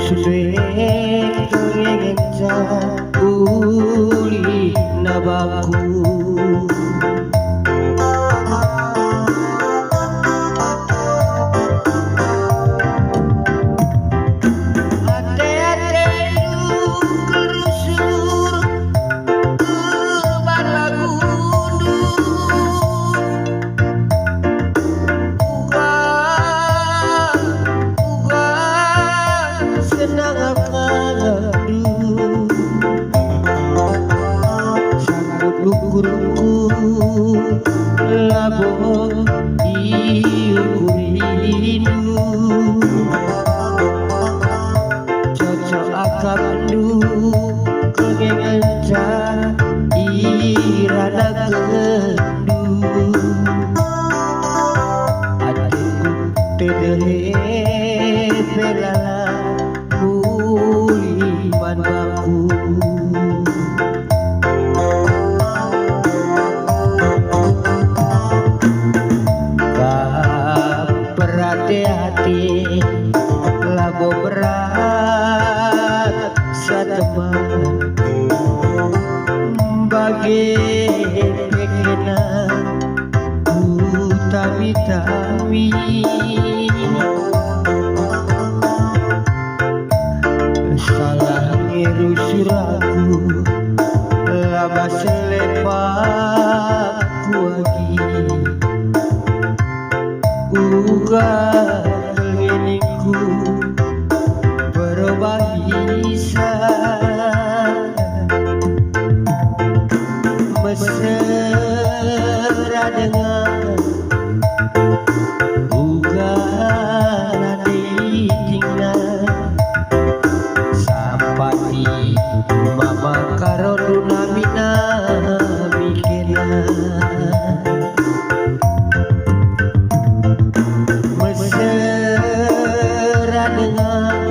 suwe kengenca uli nabaku. Lukurku labo iu rindu cocok akandu kengenca irada kendu adikku tedehe pelala muli manbaku. Hati lagu berat sateman bagi pekena utami-tami salah ngiru suraku laba selepak kuagi uga keliniku berubah bisa mesra dengan uga nanti tinggal sampati mama karo dunamina mikirna mesra dengan